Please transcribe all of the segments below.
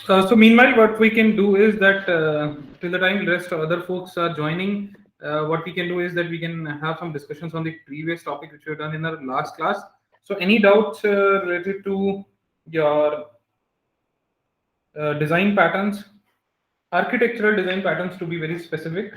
So meanwhile, what we can do is that till the time rest of other folks are joining, what we can do is that we can have some discussions on the previous topic which we've done in our last class. So any doubts related to your design patterns, architectural design patterns to be very specific?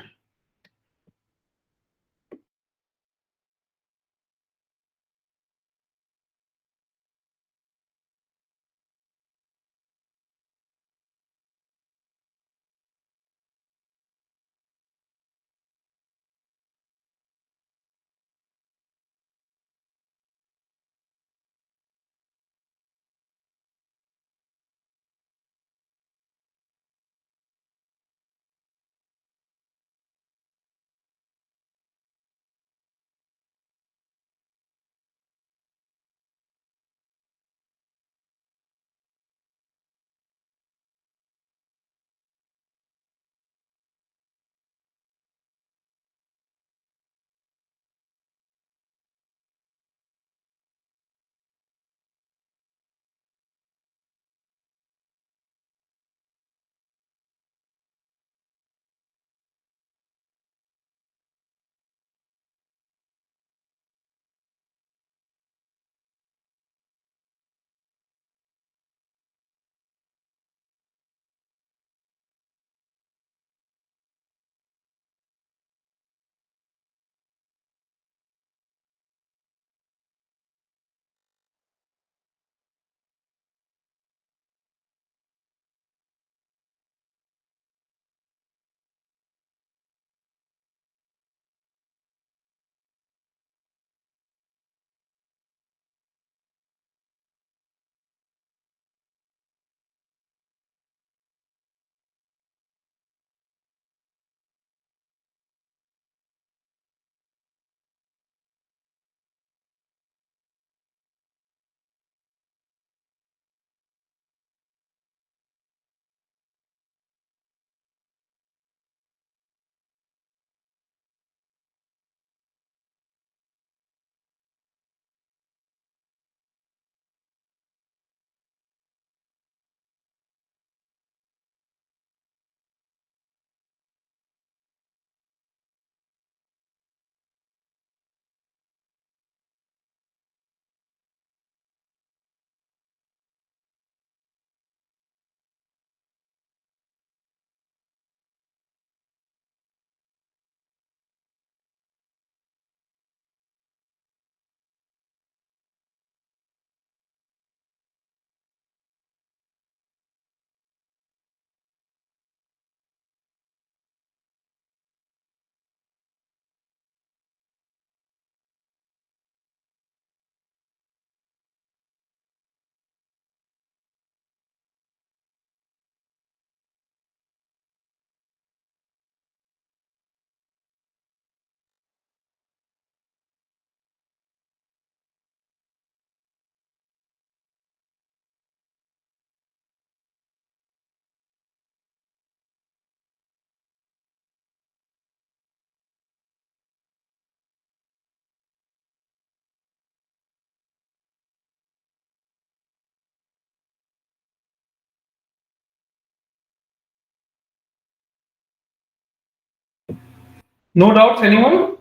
No doubts, anyone?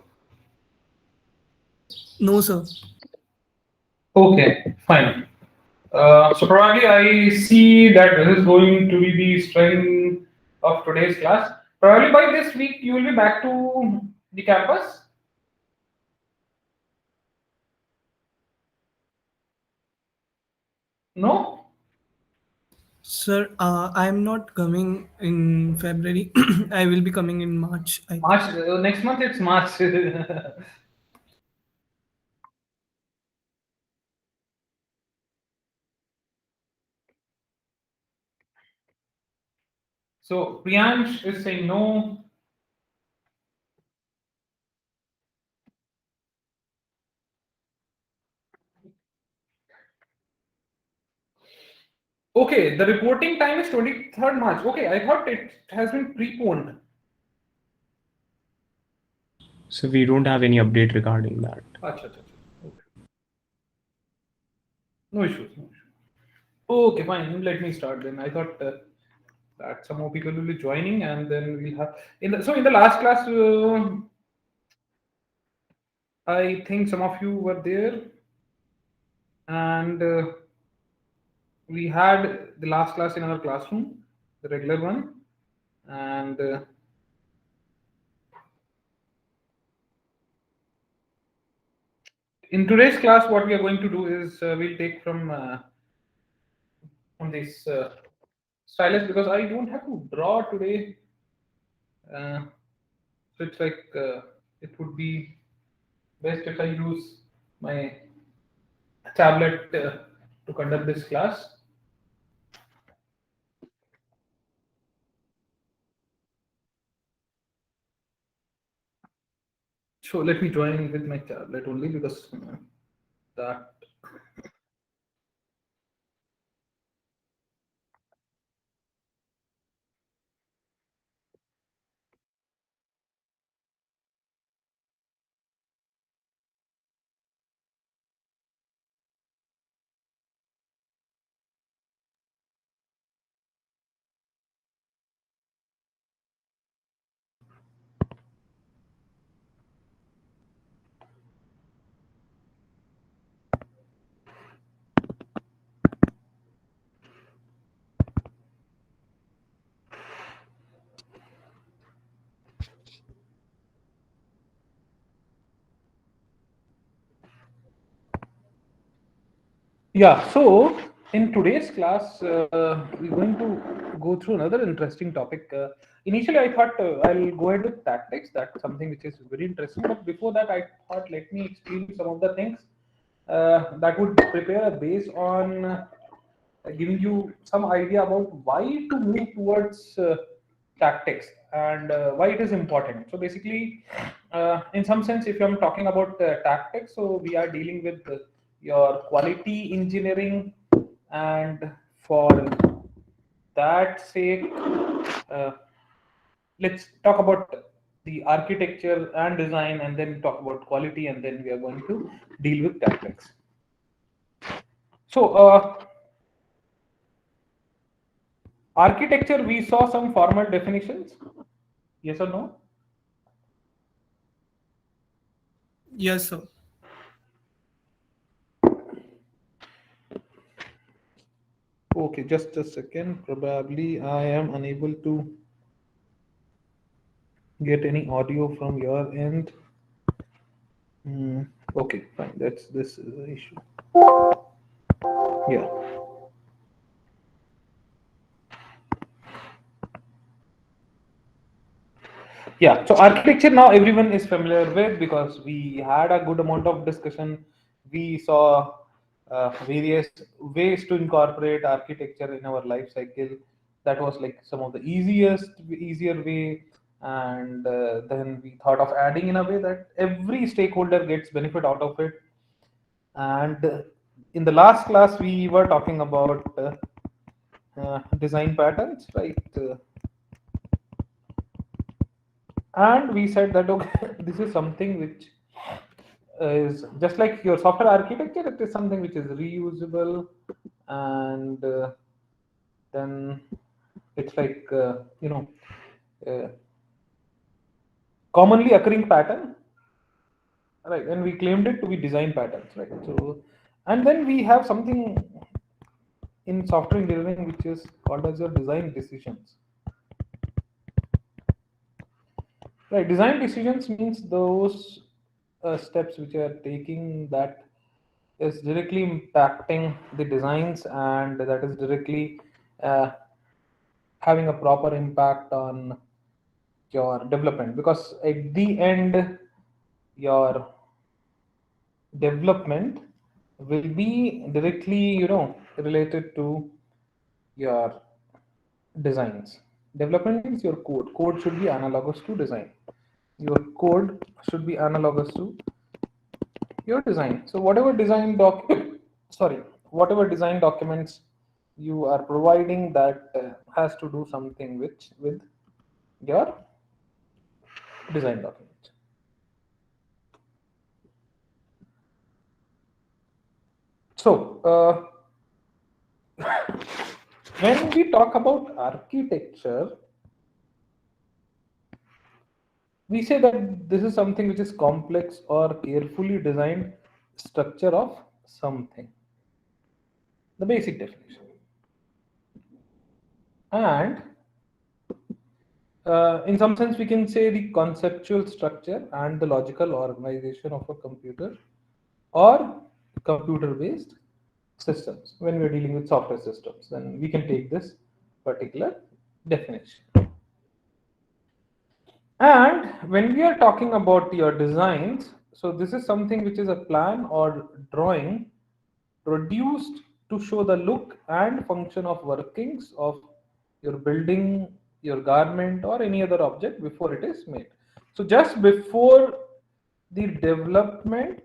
No, sir. Okay, fine. So probably I see that this is going to be the strength of today's class. Probably by this week you will be back to the campus. No, Sir, I am not coming in February. I will be coming in March, I think. March next month. It's March. So Priyansh is saying no. Okay, the reporting time is 23rd March. Okay, I thought it has been preponed. So we don't have any update regarding that. Acha, acha, acha. Okay. No issues. No issues. Okay, fine. Let me start then. I thought that some more people will be joining, and then we'll have in the last class. I think some of you were there, and we had the last class in our classroom, the regular one, and in today's class, what we are going to do is we'll take from this stylus because I don't have to draw today. So it's like it would be best if I use my tablet to conduct this class. So let me join with my tablet only because that. Yeah, so in today's class, we're going to go through another interesting topic. Initially, I thought I'll go ahead with tactics. That's something which is very interesting. But before that, I thought let me explain some of the things that would prepare a base on giving you some idea about why to move towards tactics and why it is important. So basically, in some sense, if I'm talking about tactics, so we are dealing with your quality engineering, and for that sake, uh, let's talk about the architecture and design, and then talk about quality, and then we are going to deal with tactics. So, architecture, we saw some formal definitions. Yes or no? Yes, sir. Okay, just a second. Probably I am unable to get any audio from your end. Hmm. Okay, fine. That's this is the issue. Yeah. Yeah. So architecture now everyone is familiar with because we had a good amount of discussion. We saw various ways to incorporate architecture in our life cycle. That was like some of the easier way, and then we thought of adding in a way that every stakeholder gets benefit out of it. And in the last class, we were talking about design patterns, right? And we said that okay, this is something which is just like your software architecture. It is something which is reusable, and then it's like uh, commonly occurring pattern, right? And we claimed it to be design patterns, right? So, and then we have something in software engineering which is called as your design decisions. Right, design decisions means those steps which are taking that is directly impacting the designs, and that is directly uh, having a proper impact on your development, because at the end your development will be directly related to your designs. Development means your code should be analogous to design. Your code should be analogous to your design. So whatever design sorry, whatever design documents you are providing, that has to do something with your design document. So When we talk about architecture, we say that this is something which is complex or carefully designed structure of something. The basic definition. And in some sense, we can say the conceptual structure and the logical organization of a computer or computer based systems. When we're dealing with software systems, then we can take this particular definition. And when we are talking about your designs, so this is something which is a plan or drawing produced to show the look and function of workings of your building, your garment, or any other object before it is made. So just before the development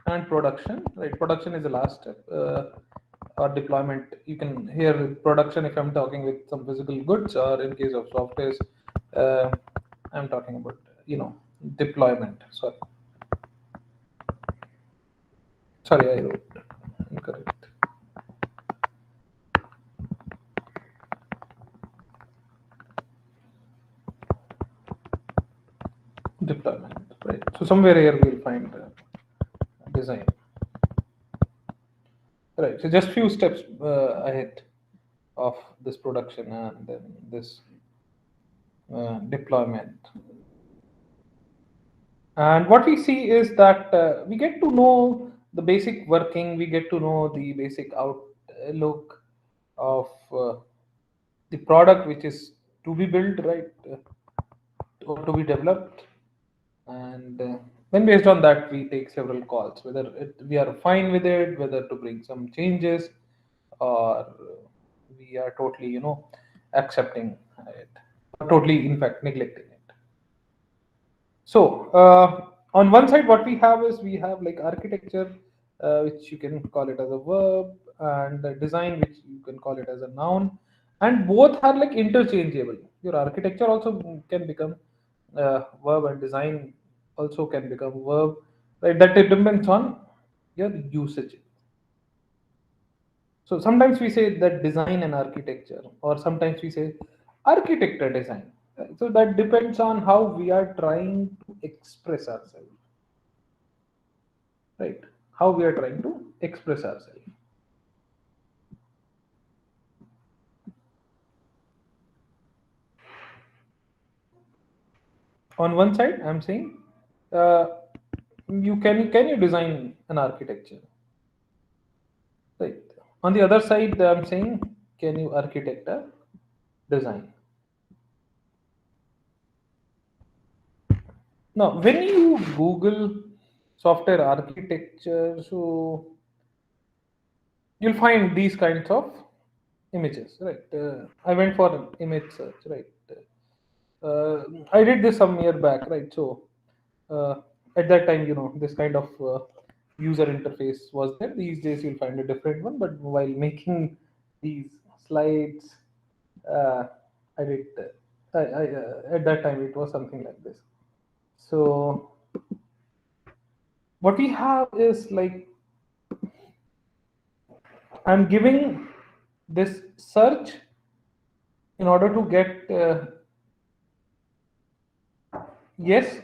and production, right? Production is the last step, or deployment. You can hear production if I'm talking with some physical goods, or in case of softwares, uh, I'm talking about deployment. Sorry, I wrote incorrect. Deployment, right? So somewhere here we'll find design. Right. So just few steps ahead of this production and then this deployment. And what we see is that we get to know the basic working, we get to know the basic outlook of the product which is to be built, right, or to be developed. And then based on that, we take several calls, whether we are fine with it, whether to bring some changes, or we are totally, accepting it, or totally, in fact, neglecting it. So on one side, what we have is we have like architecture, which you can call it as a verb, and the design, which you can call it as a noun, and both are like interchangeable. Your architecture also can become verb, and design also can become verb. Right? That it depends on your usage. So sometimes we say that design and architecture, or sometimes we say architecture design. Right? So that depends on how we are trying to express ourselves, right? How we are trying to express ourselves. On one side, I'm saying uh, you design an architecture, right? On the other side, I'm saying can you architect a design? Now, when you Google software architecture, so you'll find these kinds of images, right? I went for an image search, right? I did this some year back, right? So uh, at that time, this kind of user interface was there. These days, you'll find a different one. But while making these slides, uh, I did. At that time, it was something like this. So what we have is like I'm giving this search in order to get yes.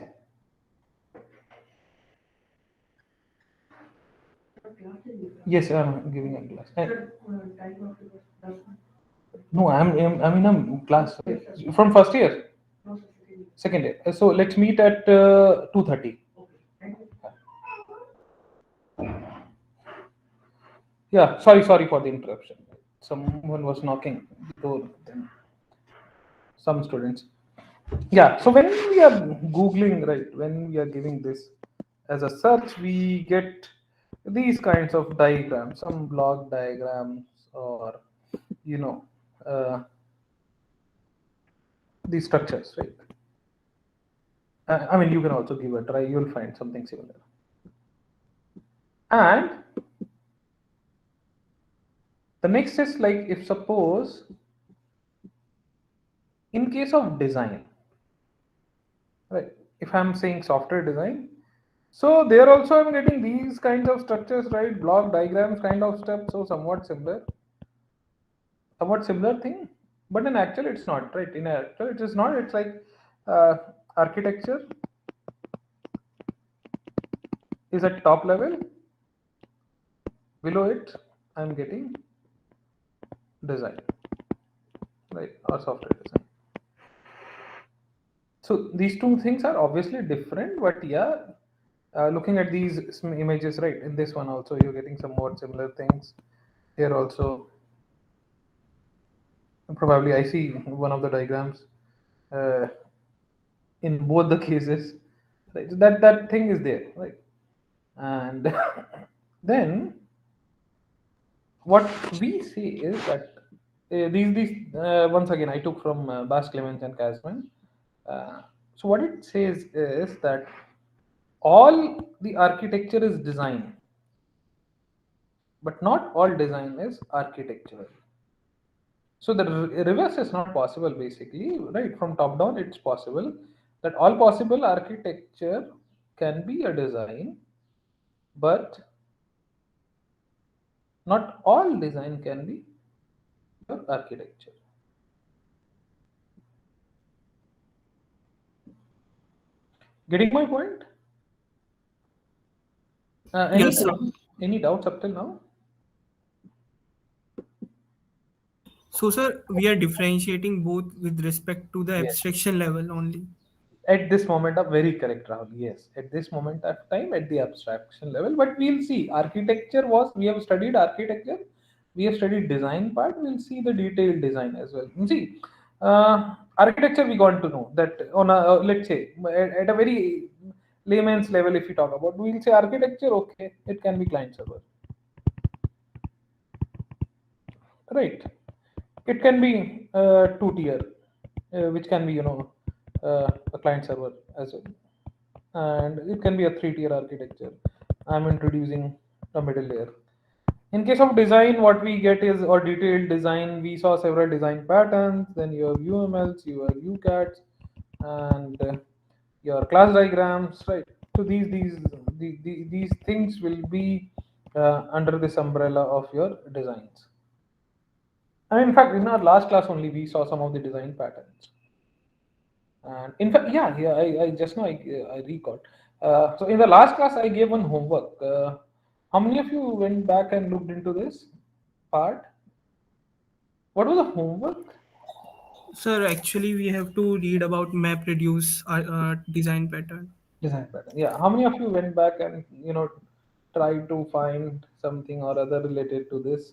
Yes, I'm giving a class. No, I'm in a class from first year, second year. So let's meet at 2:30. Yeah, sorry for the interruption. Someone was knocking the door. Then some students. Yeah. So when we are googling, right, when we are giving this as a search, we get these kinds of diagrams, some block diagrams, or you know uh, these structures, right? I mean, you can also give a try. You'll find something similar. And the next is like if suppose in case of design, right? If I'm saying software design, So there also I'm getting these kinds of structures, right? Block diagrams kind of stuff. So somewhat similar thing. But in actual, it's not, right? In actual, it is not. It's like uh, architecture is at top level. Below it, I'm getting design, right? Or software design. So these two things are obviously different, but yeah, looking at these images, right? In this one also, you're getting somewhat similar things. Here also, probably I see one of the diagrams uh, in both the cases. Right? So that thing is there, right? And then what we see is that these once again I took from Bas Clemens and Casman. So what it says is that all the architecture is design, but not all design is architectural. So the reverse is not possible basically, right? From top down, it's possible that all possible architecture can be a design, but not all design can be your architecture. Getting my point? Any Yes, sir. doubts? Any doubts up till now? So, sir, we are differentiating both with respect to the Yes. abstraction level only. At this moment of very correct, Rahul. Yes, at this moment of time, at the abstraction level, but we'll see. Architecture was we have studied architecture, we have studied design part. We'll see the detailed design as well. You see, architecture we got to know that on a let's say at a very layman's level, if we talk about, we'll say architecture. Okay, it can be client server, right? It can be two tier, which can be a client server as well, and it can be a three-tier architecture. I'm introducing a middle layer. In case of design, what we get is or detailed design. We saw several design patterns. Then you have UMLs, you have UCATs, and your class diagrams, right? So these things will be under this umbrella of your designs. And in fact, in our last class only, we saw some of the design patterns. And in fact, yeah, I just know I recalled. So in the last class, I gave one homework. How many of you went back and looked into this part? What was the homework? Sir, actually, we have to read about map reduce design pattern. Design pattern. Yeah. How many of you went back and tried to find something or other related to this?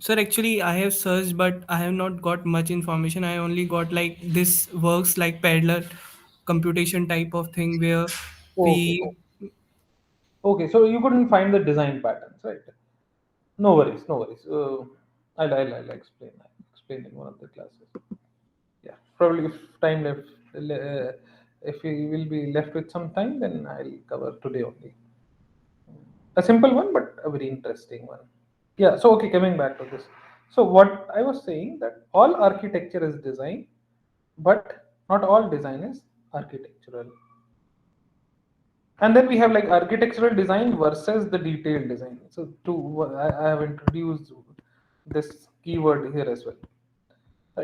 Sir, actually, I have searched, but I have not got much information. I only got like this works like parallel computation type of thing where Okay. we. Okay. So you couldn't find the design patterns, right? No worries. No worries. I'll explain in one of the classes. Yeah, probably if time left, if we will be left with some time, then I'll cover today only. A simple one, but a very interesting one. Yeah. So okay, coming back to this. So what I was saying that all architecture is design, but not all design is architectural. And then we have like architectural design versus the detailed design. So I have introduced this keyword here as well.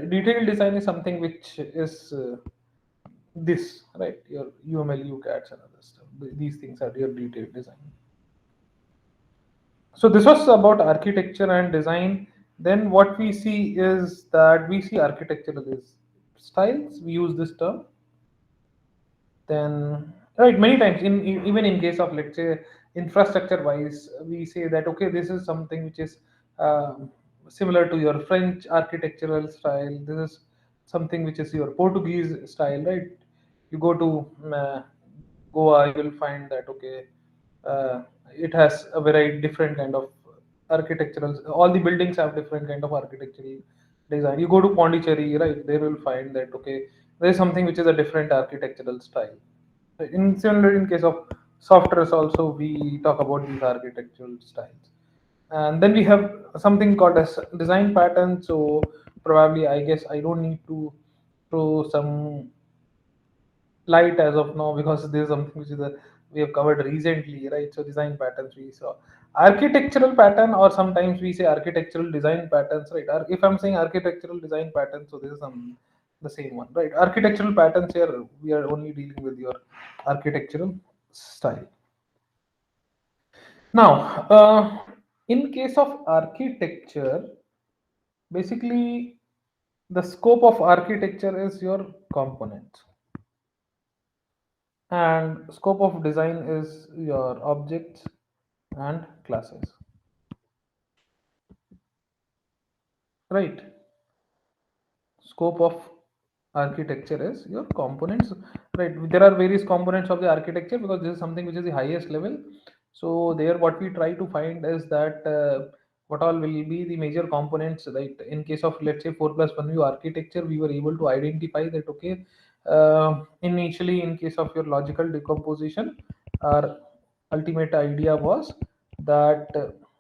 Detailed design is something which is this, right? Your UML, UCATs, and other stuff. These things are your detailed design. So this was about architecture and design. Then what we see is that we see architectural is styles. We use this term. Then right many times even in case of let's say infrastructure wise, we say that okay, this is something which is similar to your French architectural style. This is something which is your Portuguese style, right? You go to Goa, you will find that okay, it has a very different kind of architectural. All the buildings have different kind of architectural design. You go to Pondicherry, right? There will find that okay, there is something which is a different architectural style. In similar in case of softwares also, we talk about these architectural styles, and then we have something called as design pattern. So probably I guess I don't need to throw some light as of now because there's something which is a we have covered recently, right? So design patterns we saw, architectural pattern, or sometimes we say architectural design patterns, right? Or if I'm saying architectural design patterns, so this is the same one, right? Architectural patterns, here we are only dealing with your architectural style. Now, in case of architecture, basically the scope of architecture is your components, and scope of design is your objects and classes, right? Scope of architecture is your components, right? There are various components of the architecture, because this is something which is the highest level. So there what we try to find is that what all will be the major components, right? In case of, let's say, 4 plus 1 view architecture, we were able to identify that, okay, initially in case of your logical decomposition, our ultimate idea was that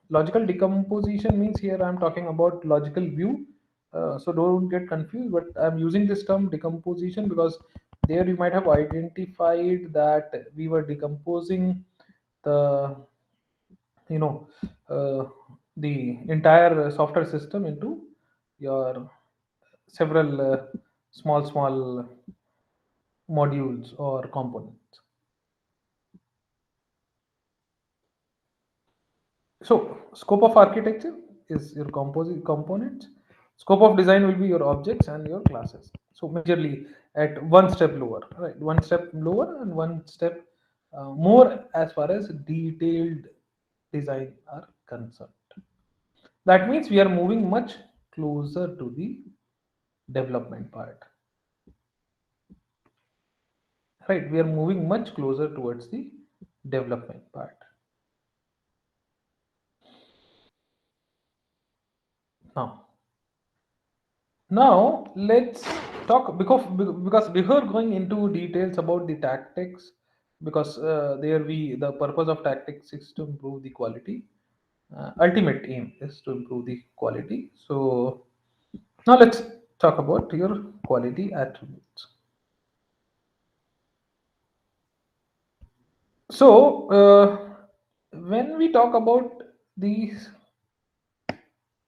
logical decomposition means, here I'm talking about logical view. So don't get confused, but I'm using this term decomposition because there you might have identified that we were decomposing the, you know, uh, the entire software system into your several small modules or components. So scope of architecture is your composite components. Scope of design will be your objects and your classes. So majorly at one step lower, right? One step lower and one step more as far as detailed design are concerned. That means we are moving much closer to the development part, right? We are moving much closer towards the development part. Now, Now let's talk, because before going into details about the tactics, because there we the purpose of tactics is to improve the quality. Ultimate aim is to improve the quality. So now let's talk about your quality attributes. So when we talk about these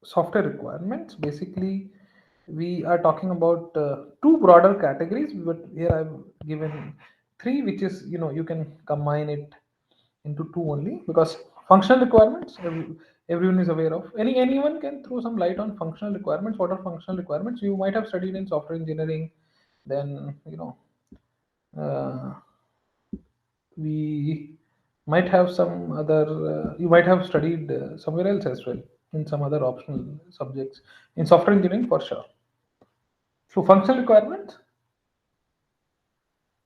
software requirements, basically we are talking about two broader categories, but here I've given three, which is, you can combine it into two only, because functional requirements, everyone is aware of. Anyone can throw some light on functional requirements. What are functional requirements? You might have studied in software engineering, then uh, we might have some other, you might have studied somewhere else as well, in some other optional subjects in software engineering for sure. So functional requirements.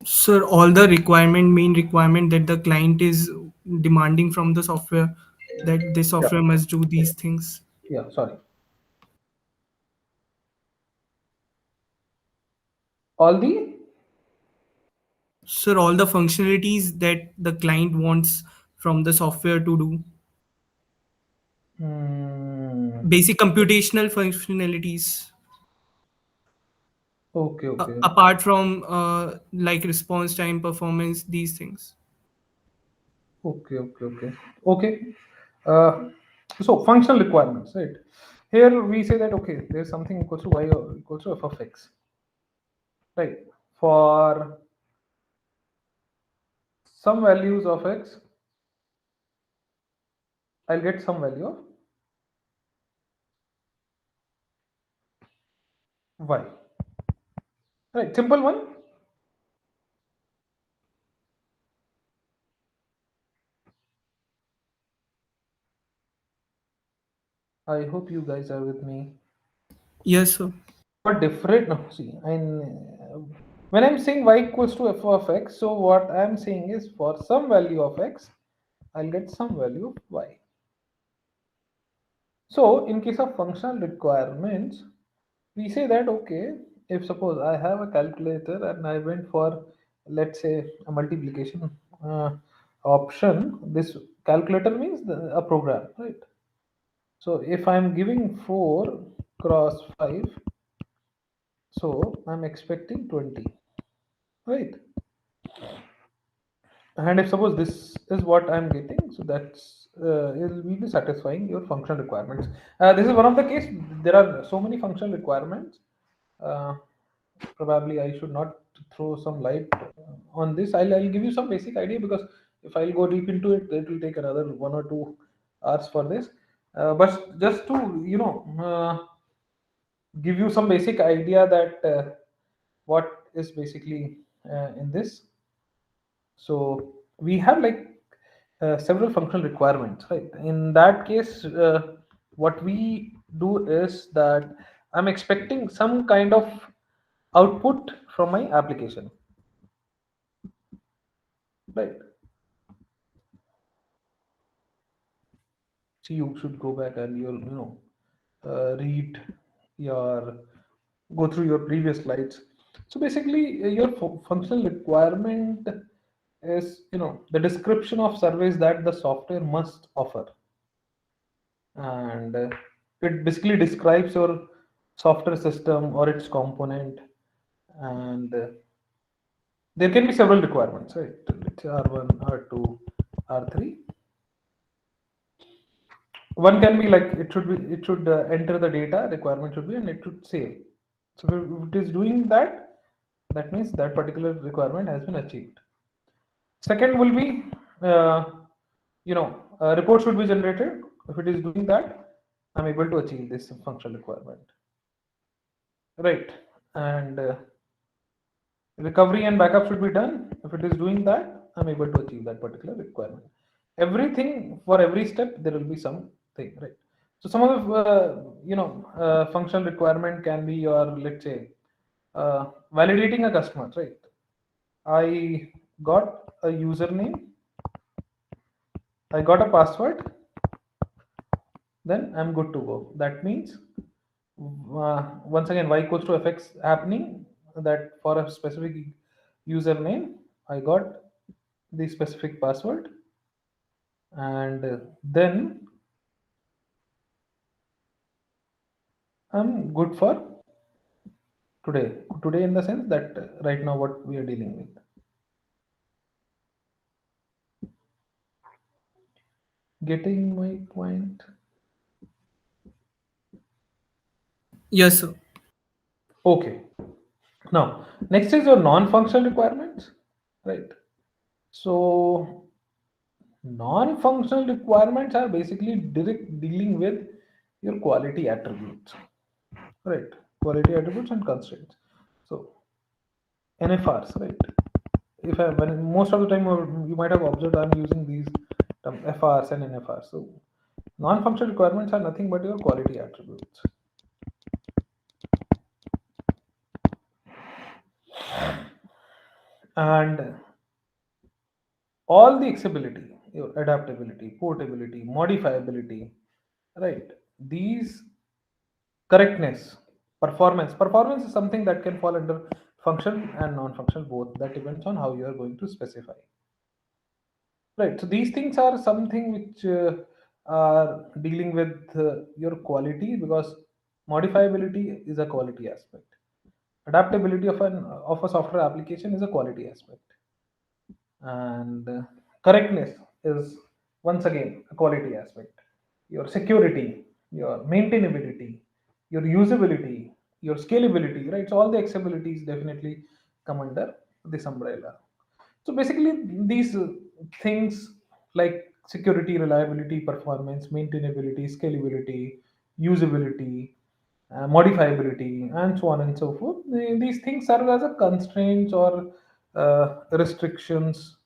Sir, all the main requirement that the client is demanding from the software, that the Yeah. software must do these things. Yeah, sorry. All the Sir, all the functionalities that the client wants from the software to do, mm, basic computational functionalities, okay, okay, apart from like response time, performance, these things. okay, okay, okay, okay. Uh, so functional requirements, right? Here we say that, okay, there's something equals to y or equals to f of x, right? For some values of x, I'll get some value of y, right? Simple one. I hope you guys are with me. Yes, sir. What different? No, see, when I'm saying y equals to f of x, so what I'm saying is, for some value of x, I'll get some value of y. So in case of functional requirements, we say that, okay, if suppose I have a calculator and I went for, let's say, a multiplication option, this calculator means a program, right? So if I'm giving 4 cross 5, so I'm expecting 20, right? And if suppose this is what I'm getting, so that's it will be satisfying your functional requirements. This is one of the case. There are so many functional requirements. Uh, Probably I should not throw some light on this. I'll give you some basic idea, because if I'll go deep into it, it will take another 1 or 2 hours for this. But just to give you some basic idea that what is basically in this. So we have like several functional requirements, right? In that case, what we do is that I'm expecting some kind of output from my application, right? So you should go back and you'll read your go through your previous slides. So basically, your functional requirement is the description of service that the software must offer, and it basically describes your software system or its component, and there can be several requirements, right? Let's say R1, R2, R3. One can be like it should enter the data requirement should be, and it should save. So if it is doing that, that means that particular requirement has been achieved. Second will be a report should be generated. If it is doing that, I'm able to achieve this functional requirement, right? And recovery and backup should be done. If it is doing that, I'm able to achieve that particular requirement. Everything, for every step there will be something, right? So some of the functional requirement can be your, let's say, validating a customer, right? I got a username, I got a password, then I'm good to go. That means once again y equals to fx happening, that for a specific username I got the specific password, and then I'm good for today in the sense that right now what we are dealing with. Getting my point? Yes, sir. Okay. Now next is your non-functional requirements, right? So non-functional requirements are basically direct dealing with your quality attributes, right? Quality attributes and constraints. So NFRs, right? If I when most of the time you might have observed I'm using these FRs and NFRs. So non-functional requirements are nothing but your quality attributes. And all the accessibility, your adaptability, portability, modifiability, right? These correctness, performance is something that can fall under function and non-functional both. That depends on how you are going to specify, right? So these things are something which are dealing with your quality, because modifiability is a quality aspect, adaptability of a software application is a quality aspect, and correctnness is once again a quality aspect. Your security, your maintainability, your usability, your scalability, right? So all the accessibilities definitely come under this umbrella. So basically these things like security, reliability, performance, maintainability, scalability, usability, modifiability, and so on and so forth, these things serve as a constraints or restrictions,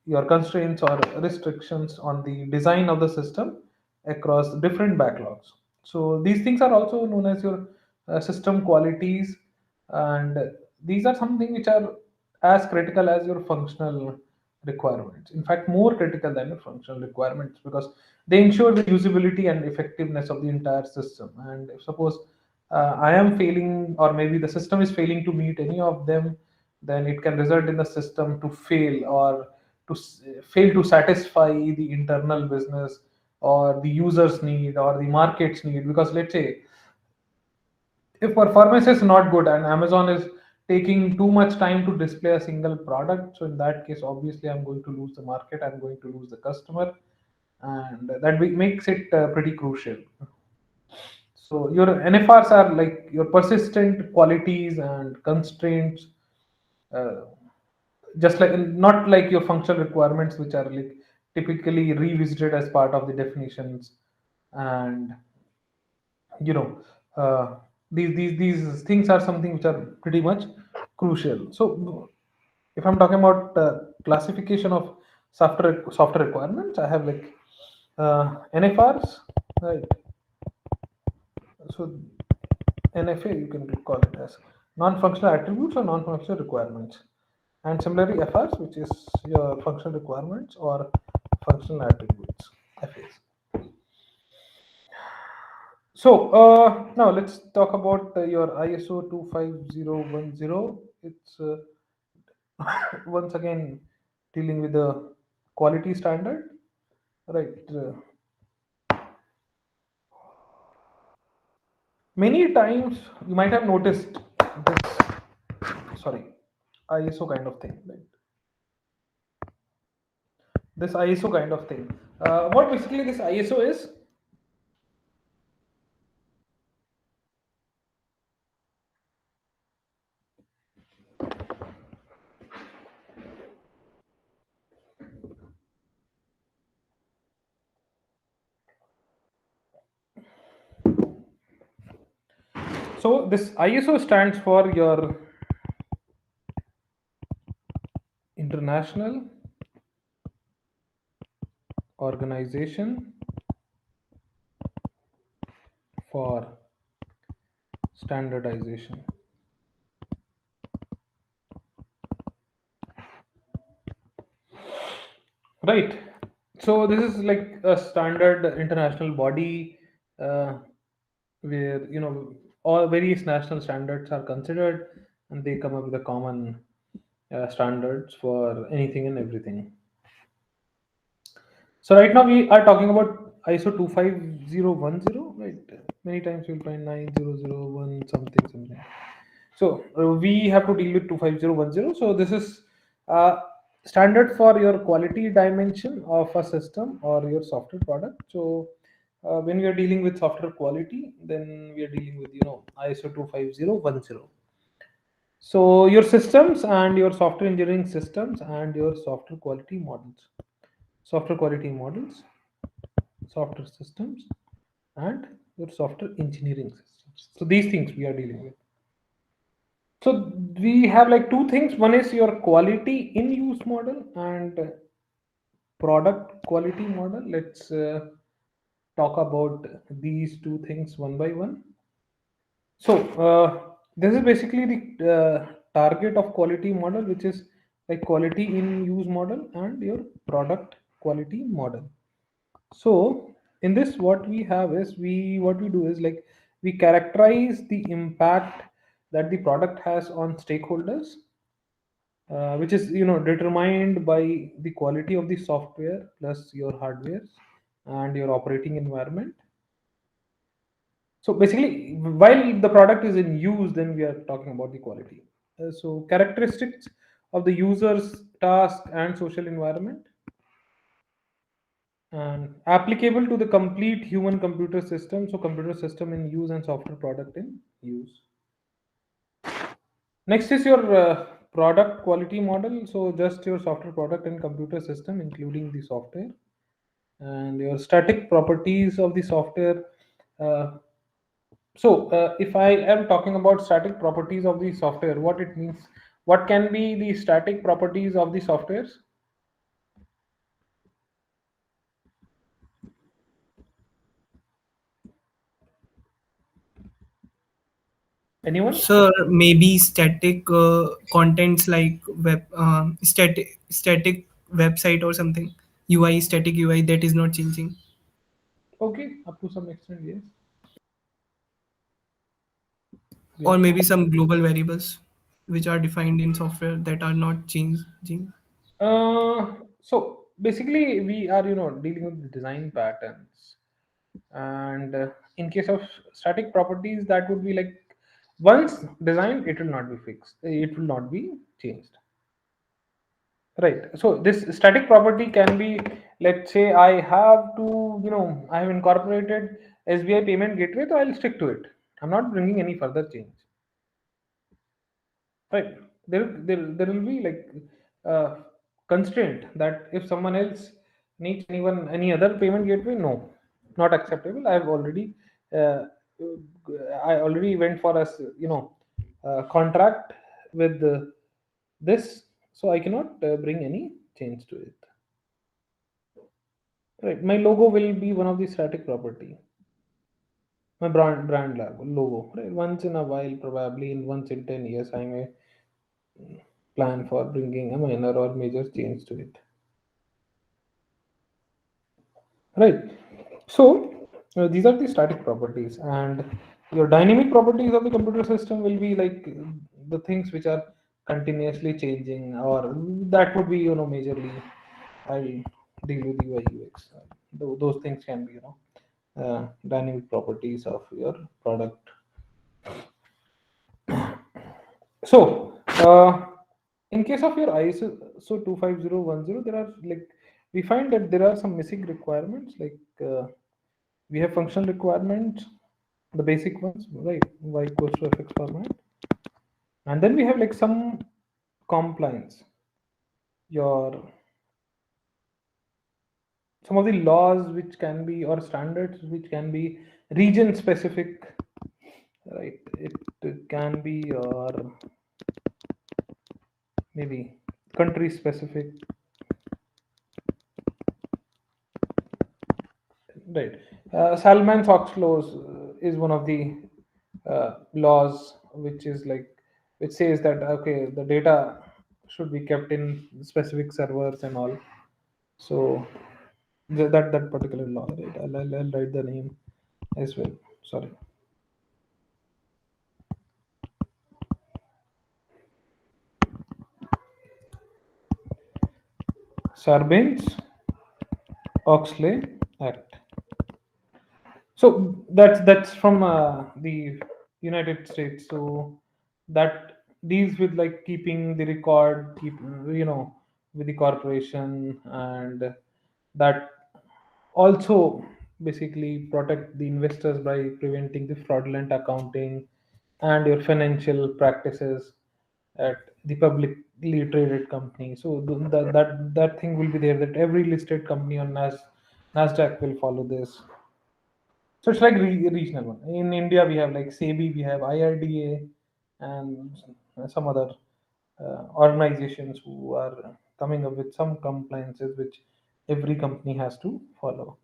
your constraints or restrictions on the design of the system across different backlogs. So these things are also known as your system qualities, and these are something which are as critical as your functional requirements. In fact, more critical than your functional requirements, because they ensure the usability and effectiveness of the entire system. And if suppose I am failing, or maybe the system is failing to meet any of them, then it can result in the system to fail, or fail to satisfy the internal business or the users need or the markets need. Because let's say if performance is not good and Amazon is taking too much time to display a single product. So in that case, obviously, I'm going to lose the market. I'm going to lose the customer, and that makes it pretty crucial. So your NFRs are like your persistent qualities and constraints, uh, just like not like your functional requirements, which are like typically revisited as part of the definitions, and you know these things are something which are pretty much crucial. So if I'm talking about classification of software requirements, I have like NFRs, right? So NFA, you can call it as non-functional attributes or non-functional requirements, and similarly FRs, which is your functional requirements or functional attributes, FAs. So now let's talk about your ISO 25010. It's once again dealing with the quality standard, right? Many times you might have noticed this, sorry, ISO kind of thing, right? This ISO kind of thing. What basically this ISO is? So this ISO stands for your International Organization for Standardization. Right. So this is like a standard international body where all various national standards are considered, and they come up with a common standards for anything and everything. So right now we are talking about ISO 25010, right? Many times you'll find 9001 something something. So we have to deal with 25010. So this is standard for your quality dimension of a system or your software product. So when we are dealing with software quality, then we are dealing with ISO 25010. So your systems and your software engineering systems and your software quality models, software systems, and your software engineering systems. So these things we are dealing with. So we have like two things. One is your quality in use model and product quality model. Let's talk about these two things one by one. So this is basically the target of quality model, which is like quality in use model and your product quality model. So in this, what we have is what we do is like we characterize the impact that the product has on stakeholders, which is determined by the quality of the software plus your hardware and your operating environment. So basically, while the product is in use, then we are talking about the quality. So characteristics of the user's task and social environment, and applicable to the complete human computer system. So computer system in use and software product in use. Next is your product quality model. So just your software product and computer system, including the software, and your static properties of the software. Uh, if I am talking about static properties of the software, what it means, what can be the static properties of the softwares? Anyone? Sir, maybe static contents like static website or something. UI, static UI that is not changing, Okay, up to some extent, yes. or Yeah. maybe some global variables which are defined in software that are not changing. So basically, we are dealing with the design patterns, and in case of static properties, that would be like Once designed, it will not be fixed. It will not be changed. Right. So this static property can be, let's say I have to, I have incorporated SBI payment gateway, so I'll stick to it. I'm not bringing any further change. Right. There will be like constraint that if someone else needs any other payment gateway, no, not acceptable. Uh, I already went for contract with this, so I cannot bring any change to it. Right. My logo will be one of the static property. My brand logo. Right. Once in a while, probably in once in 10 years, I may plan for bringing a minor or major change to it. Right. So these are the static properties, and your dynamic properties of the computer system will be like the things which are continuously changing, or that would be majorly I'll deal with UI UX. Those things can be dynamic properties of your product. So, in case of your ISO 25010, there are like we find that there are some missing requirements. Like we have functional requirements, the basic ones, right? Y equals to fx format, and then we have like some compliance. Your some of the laws which can be or standards which can be region specific, right? It can be or maybe country specific. Right. Salman Fox laws is one of the laws which is like which says that okay, the data should be kept in specific servers and all. So that particular law, right? I'll write the name as well. Sorry, Sarbanes-Oxley Act. So that's from the United States. So that deals with like keeping the record, keep with the corporation, and that also basically protect the investors by preventing the fraudulent accounting and your financial practices at the publicly traded company. So that thing will be there that every listed company on Nasdaq will follow this. So it's like regional one. In India, we have like SEBI, we have IRDA, and some other organizations who are coming up with some compliances which every company has to follow.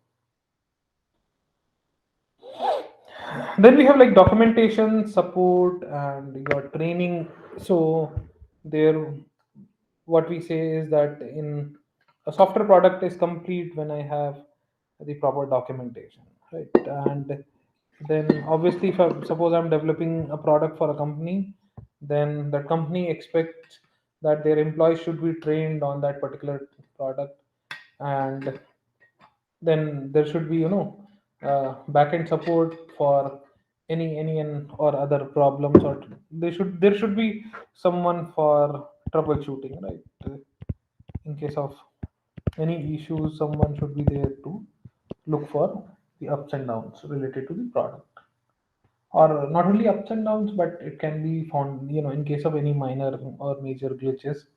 Then we have like documentation, support, and your training. So there, what we say is that in a software product is complete when I have the proper documentation, right? And then obviously if suppose I'm developing a product for a company, then the company expects that their employees should be trained on that particular product, and then there should be backend support for any and or other problems, or there should be someone for troubleshooting, right? In case of any issues, someone should be there to look for the ups and downs related to the product, or not only ups and downs, but it can be found in case of any minor or major glitches,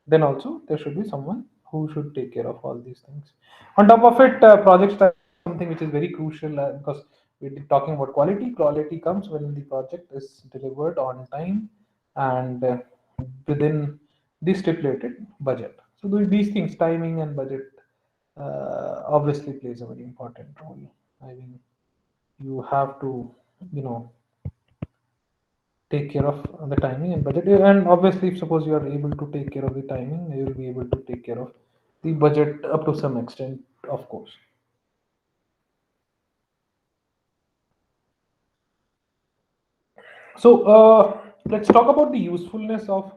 then also there should be someone who should take care of all these things. On top of it, project tracking is something which is very crucial, because we're talking about quality comes when the project is delivered on time and within the stipulated budget. So these things, timing and budget, obviously plays a very important role. I mean, you have to you know take care of the timing and budget, and obviously if suppose you are able to take care of the timing, you will be able to take care of the budget up to some extent, of course. So let's talk about the usefulness of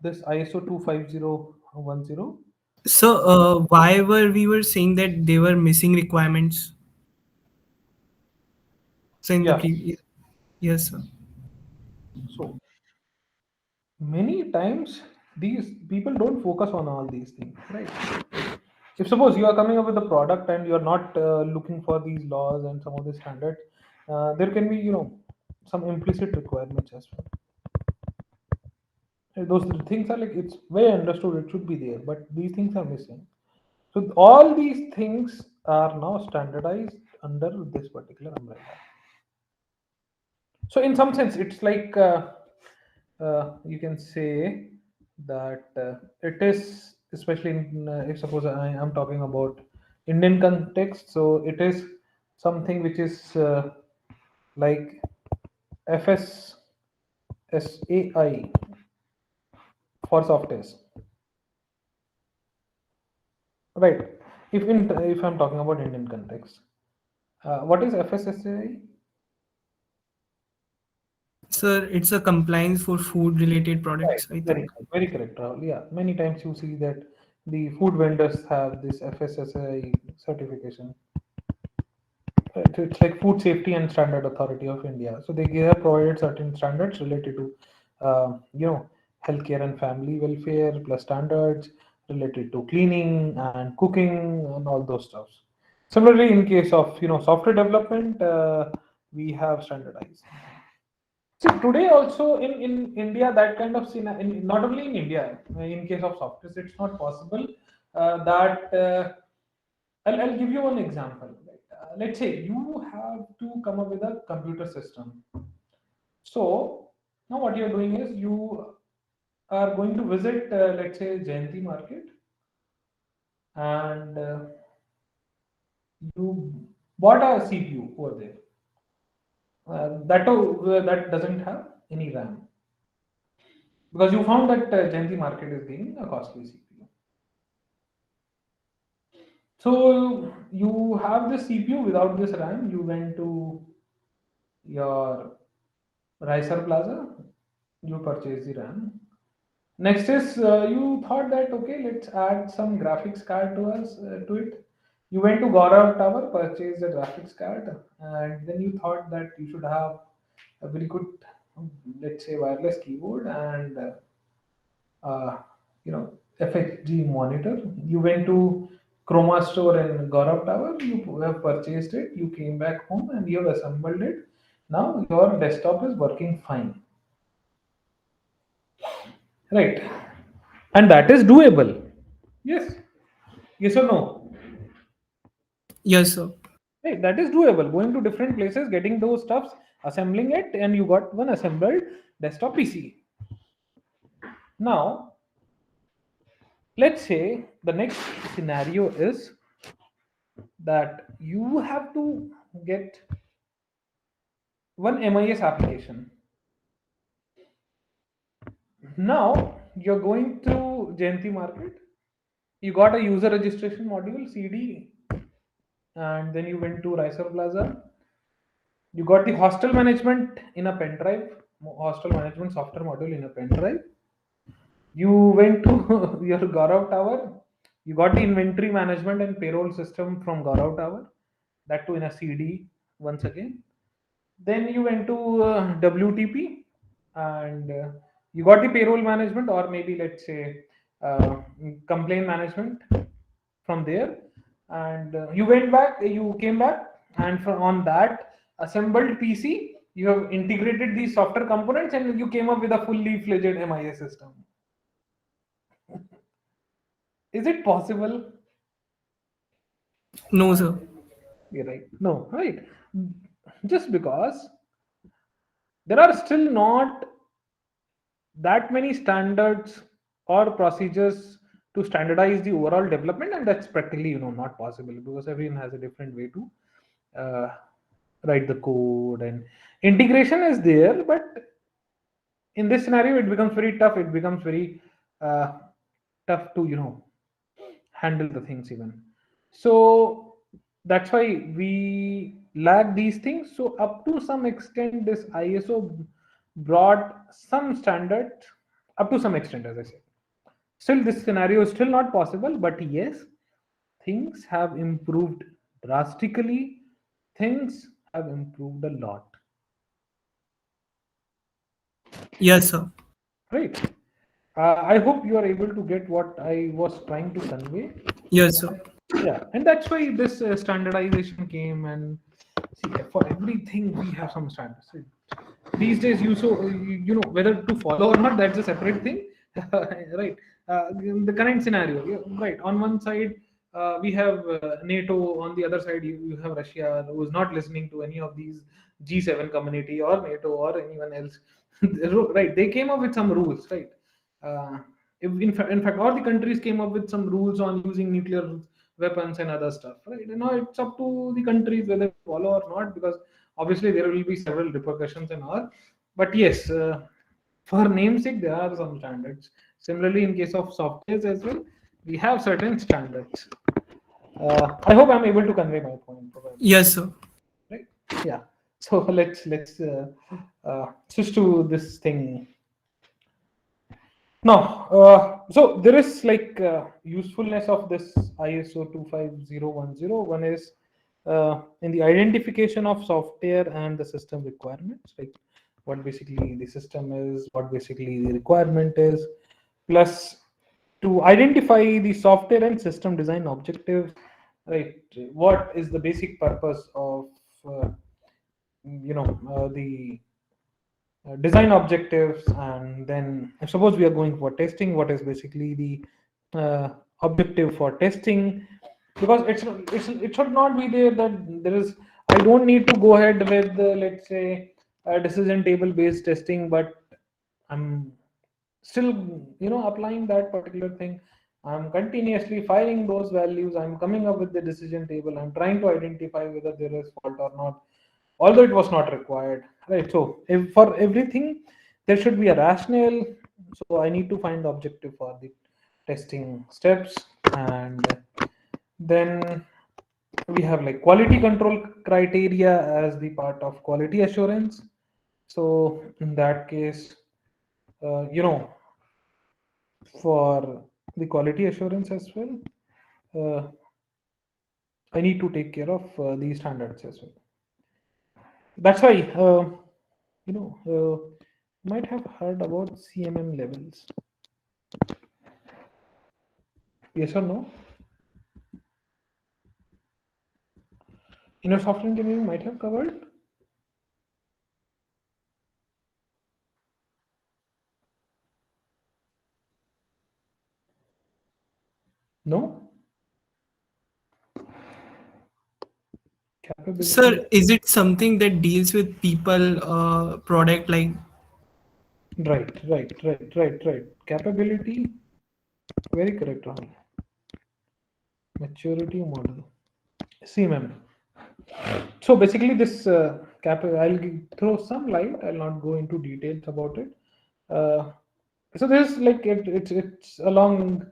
this ISO 25010. So, why were we were saying that they were missing requirements? So in the Yeah. previous, yes, sir. Many times these people don't focus on all these things, right? If suppose you are coming up with a product and you are not looking for these laws and some of the standards, there can be some implicit requirements as well. Those things are like it's very understood it should be there, but these things are missing. So all these things are now standardized under this particular umbrella. So in some sense, it's like you can say that it is, especially in, if suppose I am talking about Indian context, so it is something which is like FSSAI for softwares, right? If I'm talking about Indian context, what is FSSAI? Sir, it's a compliance for food related Right, products, I very think. very correct, Rahul. Yeah, many times you see that the food vendors have this FSSAI certification. It's like Food Safety and Standard Authority of India. So they have provided certain standards related to, healthcare and family welfare, plus standards related to cleaning and cooking and all those stuff. Similarly, in case of software development, we have standardized. See, today also in India, that kind of not only in India, in case of software, it's not possible that I'll give you one example. Let's say you have to come up with a computer system. So now what you're doing is you are going to visit, let's say, Jayanti Market, and you bought a CPU over there. That doesn't have any RAM because you found that Jayanti Market is giving a costly CPU. So you have the CPU without this RAM. You went to your Ricer Plaza, you purchase the RAM. Next is you thought that okay, let's add some graphics card to it. You went to Gaurav Tower, purchased the graphics card, and then you thought that you should have a very good, let's say, wireless keyboard and FHD monitor. You went to Chroma store in Gaurav Tower. You have purchased it. You came back home and you have assembled it. Now your desktop is working fine, right? And that is doable. Yes. Yes or no? Yes, sir. Hey, that is doable. Going to different places, getting those stuffs, assembling it, and you got one assembled desktop PC. Now, let's say the next scenario is that you have to get one MIS application. Now, you're going to Jayanti Market. You got a user registration module, CD, and then you went to Ricer Plaza. You got the hostel management in a pen drive, hostel management software module in a pen drive. You went to your Gaurav Tower. You got the inventory management and payroll system from Gaurav Tower, that too in a CD once again. Then you went to WTP and you got the payroll management, or maybe let's say uh, complaint management from there. And you came back, and on that assembled PC, you have integrated these software components and you came up with a fully fledged MIS system. Is it possible? No, sir. You're right. No, right. Just because there are still not that many standards or procedures to standardize the overall development, and that's practically not possible because everyone has a different way to uh, write the code, and integration is there, but in this scenario it becomes very tough. It becomes very uh, tough to handle the things even. So that's why we lack these things. So up to some extent this ISO brought some standard, up to some extent, as I said. Still this scenario is still not possible, but yes, things have improved drastically. Things have improved a lot. Yes, sir. right? I hope you are able to get what I was trying to convey. Yes, sir. Yeah, and that's why this standardization came. And see, for everything we have some standards. See, these days, you know whether to follow or not. That's a separate thing, right? In the current scenario, right? On one side, we have NATO. On the other side, you have Russia, who is not listening to any of these G7 community or NATO or anyone else. Right? They came up with some rules, right? Uh, in fact, all the countries came up with some rules on using nuclear weapons and other stuff, right? You know, it's up to the countries whether to follow or not, because obviously there will be several repercussions and all. But yes, for namesake, there are some standards. Similarly, in case of softwares as well, we have certain standards. I hope I'm able to convey my point, probably, Yes, sir. right? Yeah. So let's switch to this thing. Now, so there is like usefulness of this ISO 25010. One is in the identification of software and the system requirements, like what basically the system is, what basically the requirement is, plus to identify the software and system design objectives, right? What is the basic purpose of the design objectives, and then suppose we are going for testing, what is basically the objective for testing, because it should not be there that there is, I don't need to go ahead with let's say a decision table based testing, but I'm still applying that particular thing. I'm continuously firing those values, I'm coming up with the decision table, I'm trying to identify whether there is fault or not, although it was not required, right? So if for everything there should be a rationale, so I need to find the objective for the testing steps. And then we have like quality control criteria as the part of quality assurance. So in that case, for the quality assurance as well, uh, I need to take care of these standards as well. That's why might have heard about CMM levels. Yes or no? In your software engineering might have covered. No? Capability. Sir, is it something that deals with people, product like? Right. Capability. Very correct, Rahul. Maturity model. CMM. So basically, this I'll throw some light. I'll not go into details about it. Uh, so there's like it's a long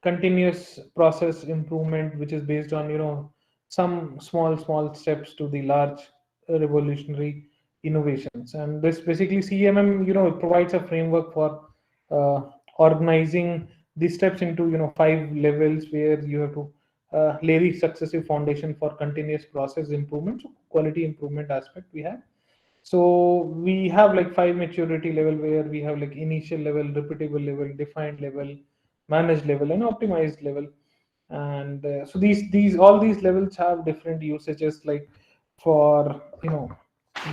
continuous process improvement, which is based on some small steps to the large revolutionary innovations. And this basically CMM it provides a framework for uh, organizing these steps into 5 levels, where you have to lay the successive foundation for continuous process improvement. So quality improvement aspect we have. So we have like 5 maturity level, where we have like initial level, repeatable level, defined level, managed level, and optimized level. And so these all these levels have different usages. Like for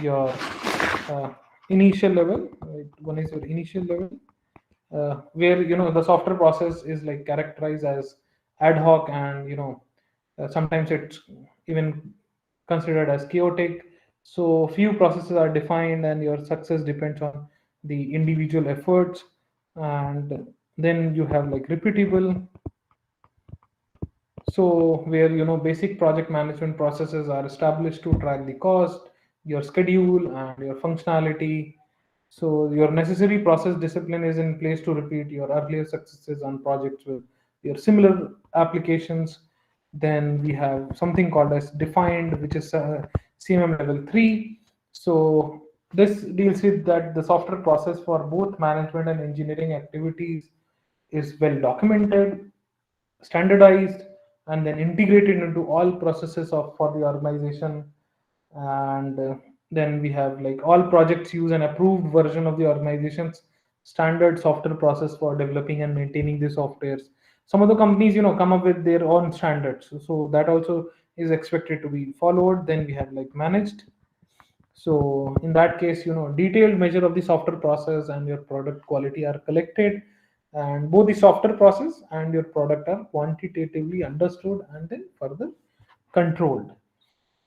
your uh, initial level, right? One is your initial level, where the software process is like characterized as ad hoc, and sometimes it's even considered as chaotic. So few processes are defined, and your success depends on the individual efforts. And then you have like repeatable, so where basic project management processes are established to track the cost, your schedule, and your functionality. So your necessary process discipline is in place to repeat your earlier successes on projects with your similar applications. Then we have something called as defined, which is CMM level 3. So this deals with that the software process for both management and engineering activities is well documented, standardized, and then integrated into all processes of for the organization. And then we have like all projects use an approved version of the organization's standard software process for developing and maintaining the softwares. Some of the companies, come up with their own standards, so that also is expected to be followed. Then we have like managed. So in that case, detailed measure of the software process and your product quality are collected, and both the software process and your product are quantitatively understood and then further controlled.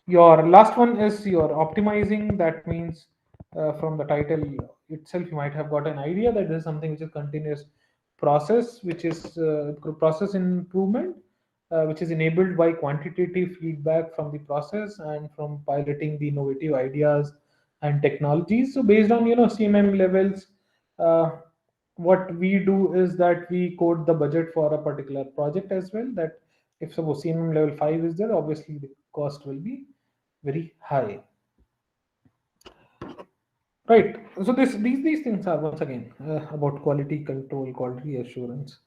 Your last one is your optimizing. That means, from the title itself, you might have got an idea that this is something which is continuous process, which is process improvement, which is enabled by quantitative feedback from the process and from piloting the innovative ideas and technologies. So based on CMM levels, uh, what we do is that we code the budget for a particular project as well. That if suppose CMM level 5 is there, obviously the cost will be very high, right? So these things are once again about quality control, quality assurance.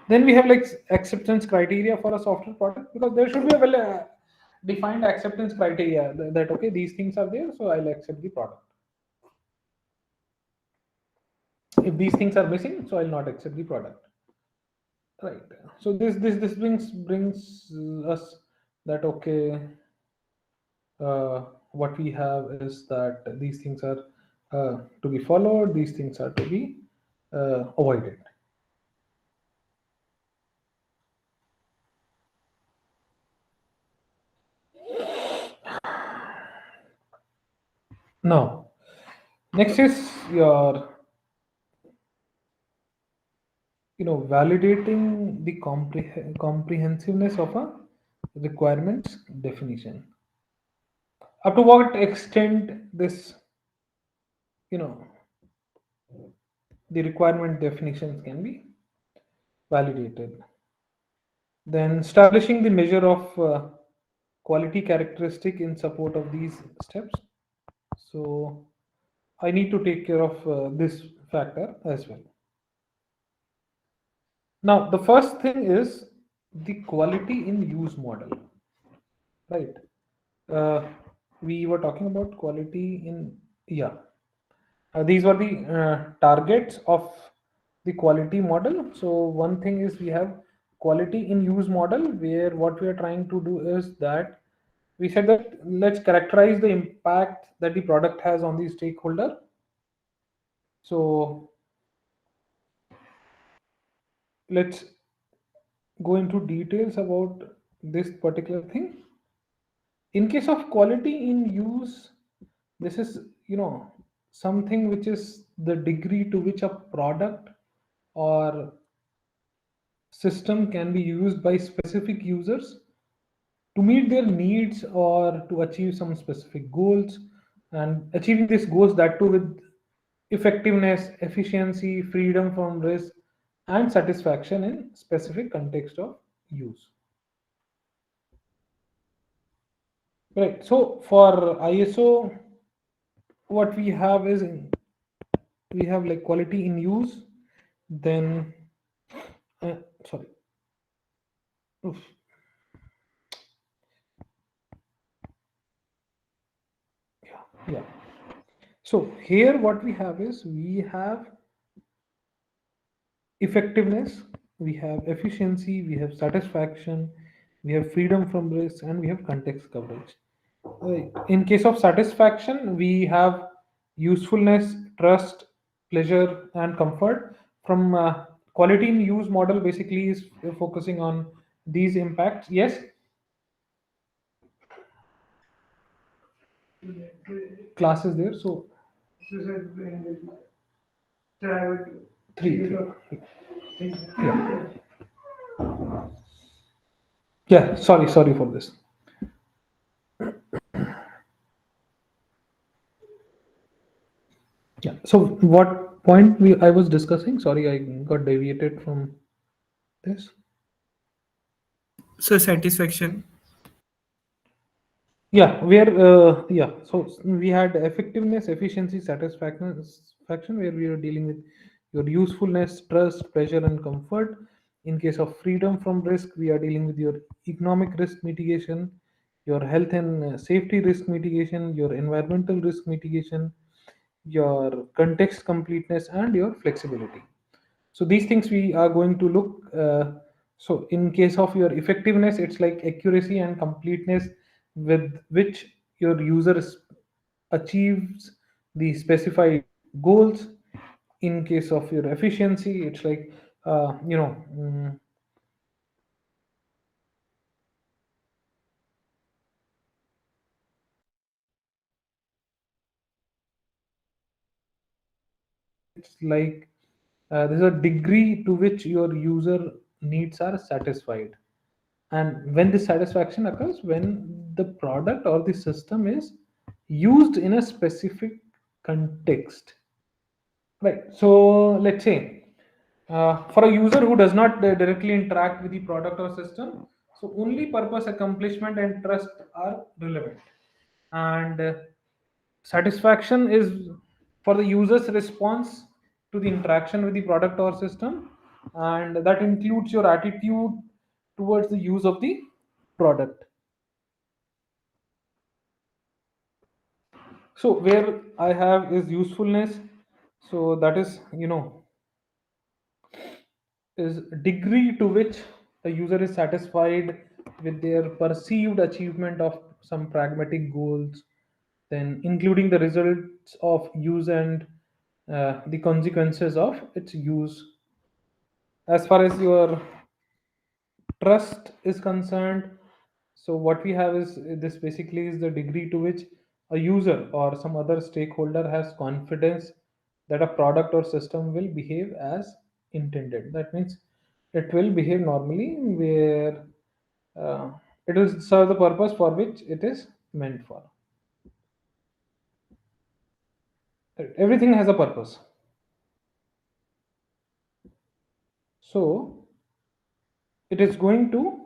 Then we have like acceptance criteria for a software product, because there should be a well defined acceptance criteria that okay, these things are there, so I'll accept the product. If these things are missing, so I'll not accept the product, right? So this brings us that okay, what we have is that these things are to be followed, these things are to be avoided. Now, next is your, validating the comprehensiveness of a requirements definition. Up to what extent this, you know, the requirement definitions can be validated. Then establishing the measure of quality characteristic in support of these steps. So I need to take care of this factor as well. Now, the first thing is the quality in use model, right? Uh, we were talking about quality in, yeah. These were the targets of the quality model. So one thing is we have quality in use model, where what we are trying to do is that we said that let's characterize the impact that the product has on the stakeholder. So let's go into details about this particular thing. In case of quality in use, this is something which is the degree to which a product or system can be used by specific users to meet their needs or to achieve some specific goals, and achieving these goals, that too with effectiveness, efficiency, freedom from risk, and satisfaction in specific context of use. Right. So for ISO, what we have is we have like quality in use, then sorry. Oof. Yeah. So here what we have is we have effectiveness, we have efficiency, we have satisfaction, we have freedom from risk, and we have context coverage. In case of satisfaction, we have usefulness, trust, pleasure, and comfort. From quality in use model, basically is focusing on these impacts. Yes, class is there. So three. Yeah. Yeah. Sorry for this. Yeah. So what point I was discussing? Sorry, I got deviated from this. So satisfaction. Yeah, where yeah. So we had effectiveness, efficiency, satisfaction, where we are dealing with your usefulness, trust, pleasure, and comfort. In case of freedom from risk, we are dealing with your economic risk mitigation, your health and safety risk mitigation, your environmental risk mitigation, your context completeness, and your flexibility. So these things we are going to look. So in case of your effectiveness, it's like accuracy and completeness with which your user achieves the specified goals. In case of your efficiency, it's like uh, you know mm, it's like there's a degree to which your user needs are satisfied. And when this satisfaction occurs, when the product or the system is used in a specific context, right? So let's say for a user who does not directly interact with the product or system, so only purpose, accomplishment, and trust are relevant. And satisfaction is for the user's response to the interaction with the product or system, and that includes your attitude towards the use of the product. So where I have is usefulness. So that is, is degree to which the user is satisfied with their perceived achievement of some pragmatic goals, then including the results of use and the consequences of its use. As far as your trust is concerned, so what we have is this basically is the degree to which a user or some other stakeholder has confidence that a product or system will behave as intended. That means it will behave normally, where uh, it will serve the purpose for which it is meant for. Everything has a purpose. So it is going to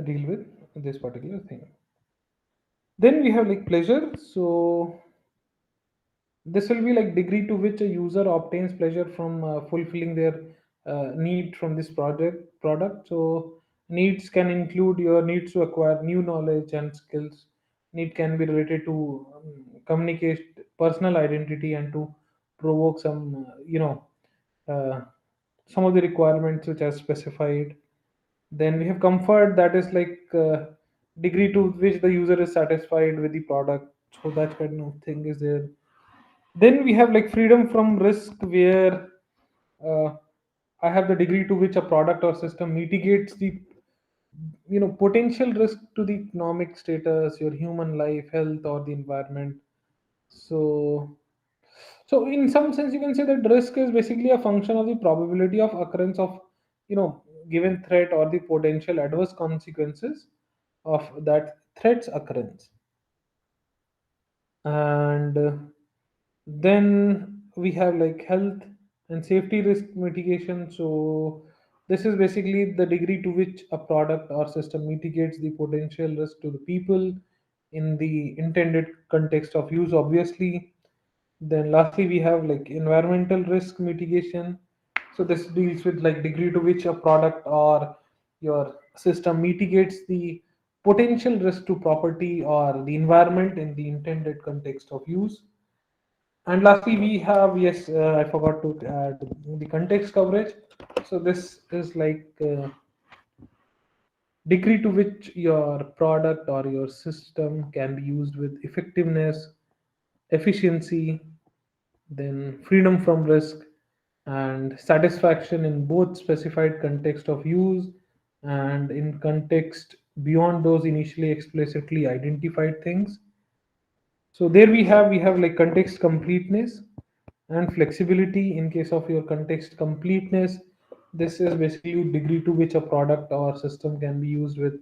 deal with this particular thing. Then we have like pleasure. So this will be like degree to which a user obtains pleasure from fulfilling their need from this project product. So needs can include your needs to acquire new knowledge and skills. Need can be related to communicate personal identity and to provoke some uh, some of the requirements which are specified. Then we have comfort, that is like degree to which the user is satisfied with the product. So that kind of thing is there. Then we have like freedom from risk, where uh, I have the degree to which a product or system mitigates the potential risk to the economic status, your human life, health, or the environment. So so in some sense, you can say that risk is basically a function of the probability of occurrence of given threat or the potential adverse consequences of that threat's occurrence. And then we have like health and safety risk mitigation. So this is basically the degree to which a product or system mitigates the potential risk to the people in the intended context of use, obviously. Then lastly, we have like environmental risk mitigation. So this deals with like degree to which a product or your system mitigates the potential risk to property or the environment in the intended context of use. And lastly, we have, yes, I forgot to add the context coverage. So this is like degree to which your product or your system can be used with effectiveness, efficiency, then freedom from risk, and satisfaction in both specified context of use and in context beyond those initially explicitly identified things. So there we have like context completeness and flexibility. In case of your context completeness, this is basically degree to which a product or system can be used with,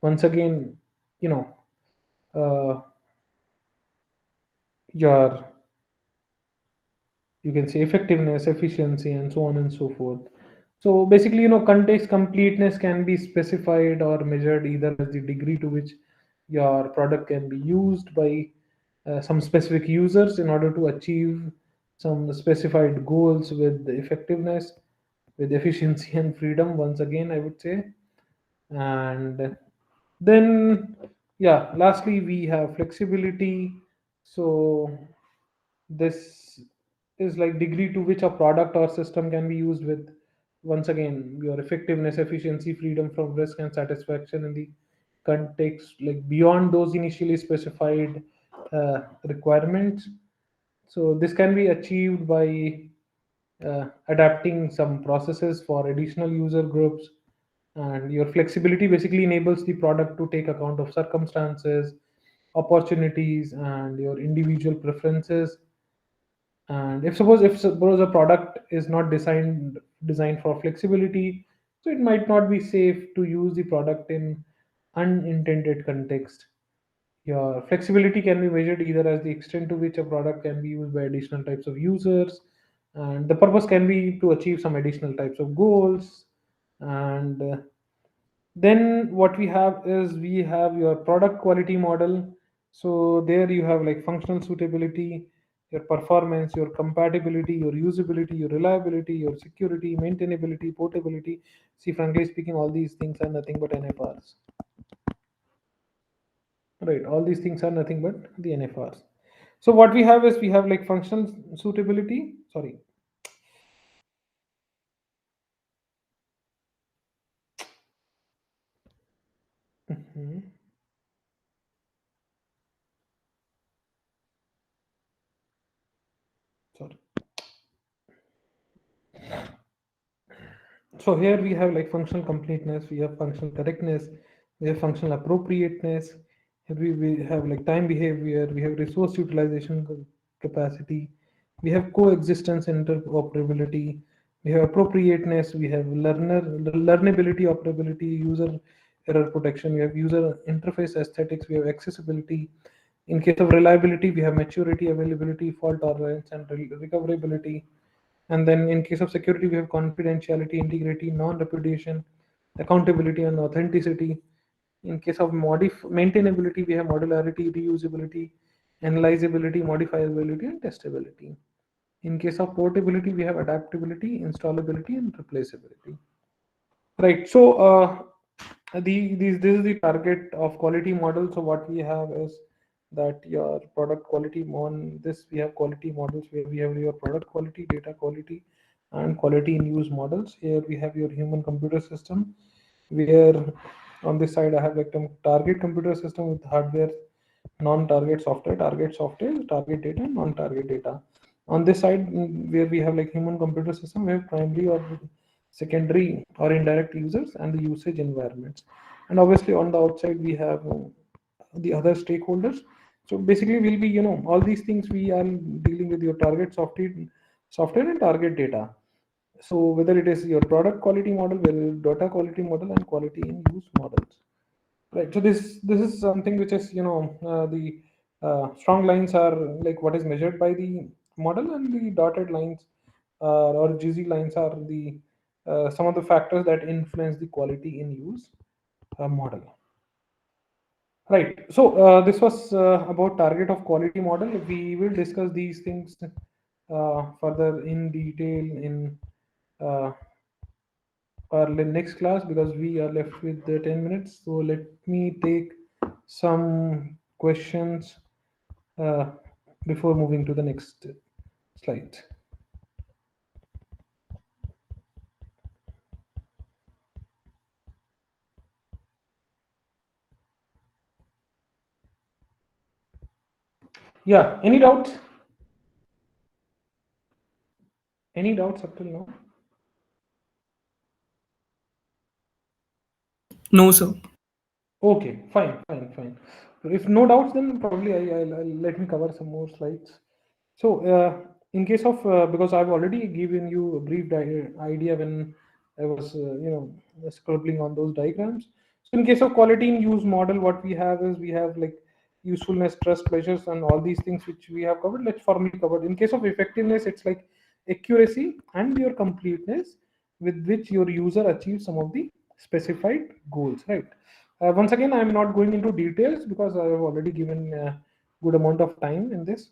once again, you know uh, your, you can say, effectiveness, efficiency, and so on and so forth. So basically, context completeness can be specified or measured either as the degree to which your product can be used by some specific users in order to achieve some specified goals with effectiveness, with efficiency and freedom, once again, I would say. And then, yeah, lastly, we have flexibility. So This is like degree to which a product or system can be used with, once again, your effectiveness, efficiency, freedom from risk, and satisfaction in the context, like beyond those initially specified requirements. So this can be achieved by adapting some processes for additional user groups, and your flexibility basically enables the product to take account of circumstances, opportunities, and your individual preferences. And if suppose a product is not designed for flexibility, so it might not be safe to use the product in unintended context. Your flexibility can be measured either as the extent to which a product can be used by additional types of users, and the purpose can be to achieve some additional types of goals. And then what we have is we have your product quality model. So there you have like functional suitability, your performance, your compatibility, your usability, your reliability, your security, maintainability, portability. See, frankly speaking, all these things are nothing but NFRs. Right, all these things are nothing but the NFRs. So what we have is we have like functional suitability. Sorry. Mhm. Sorry. So here we have like functional completeness, we have functional correctness, we have functional appropriateness, we have like time behavior, we have resource utilization capacity, we have coexistence interoperability, we have appropriateness, we have learnability, operability, user error protection, we have user interface aesthetics, we have accessibility. In case of reliability, we have maturity, availability, fault tolerance, and recoverability. And then in case of security, we have confidentiality, integrity, non-repudiation, accountability, and authenticity. In case of maintainability, we have modularity, reusability, analyzability, modifiability, and testability. In case of portability, we have adaptability, installability, and replaceability. Right. So this is the target of quality model. So what we have is that your product quality on this we have quality models where we have your product quality, data quality, and quality in use models. Here we have your human computer system, where on this side I have like a target computer system with hardware, non-target software, target software, target data, and non-target data. On this side, where we have like human computer system, we have primary or secondary or indirect users and the usage environments. And obviously on the outside we have the other stakeholders. So basically we'll be, all these things we are dealing with your target software and target data. So whether it is your product quality model, whether data quality model, and quality in use models. Right. So this is something which is, the strong lines are like what is measured by the model, and the dotted lines or GZ lines are the some of the factors that influence the quality in use model. Right. So this was about target of quality model. We will discuss these things further in detail in uh, our next class, because we are left with 10 minutes. So let me take some questions uh, before moving to the next slide. Yeah, any doubts? Any doubts up till now? No, sir. Okay, fine. If no doubts, then probably I'll let me cover some more slides. So, in case of because I've already given you a brief idea when I was scribbling on those diagrams. So, in case of quality in use model, what we have is we have like usefulness, trust, pleasures, and all these things which we have covered. Let's formally covered. In case of effectiveness, it's like accuracy and your completeness with which your user achieves some of the specified goals. Right. Once again, I'm not going into details because I have already given a good amount of time in this.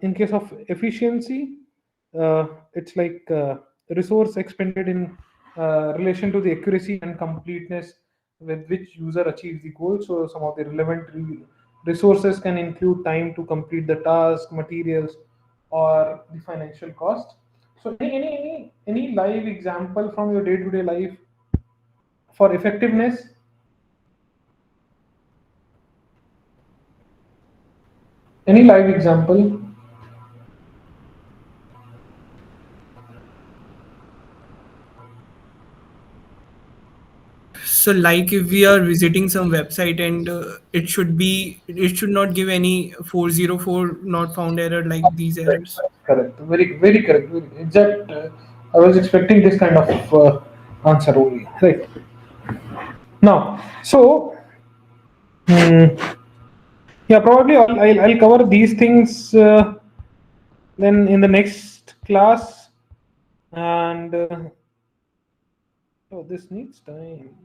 In case of efficiency, it's like resource expended in relation to the accuracy and completeness with which user achieves the goal. So some of the relevant Resources can include time to complete the task, materials, or the financial cost. So any live example from your day-to-day life for effectiveness? Any live example? So like if we are visiting some website and it should not give any 404 not found error like these errors. Correct. Very correct. Very exact. I was expecting this kind of answer only. Right. Now, so yeah, probably I'll cover these things then in the next class. And oh, this needs time.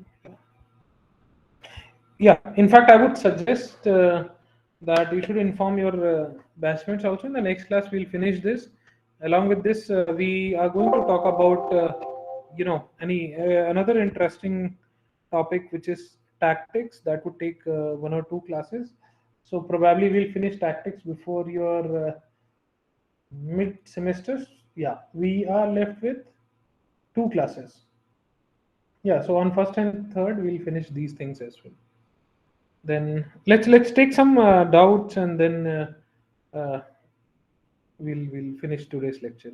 Yeah, in fact, I would suggest that you should inform your batchmates also. In the next class, we'll finish this. Along with this, we are going to talk about, any another interesting topic, which is tactics. That would take 1 or 2 classes. So probably we'll finish tactics before your mid semesters. Yeah, we are left with 2 classes. Yeah, so on first and third, we'll finish these things as well. Then let's take some doubts, and then we'll finish today's lecture.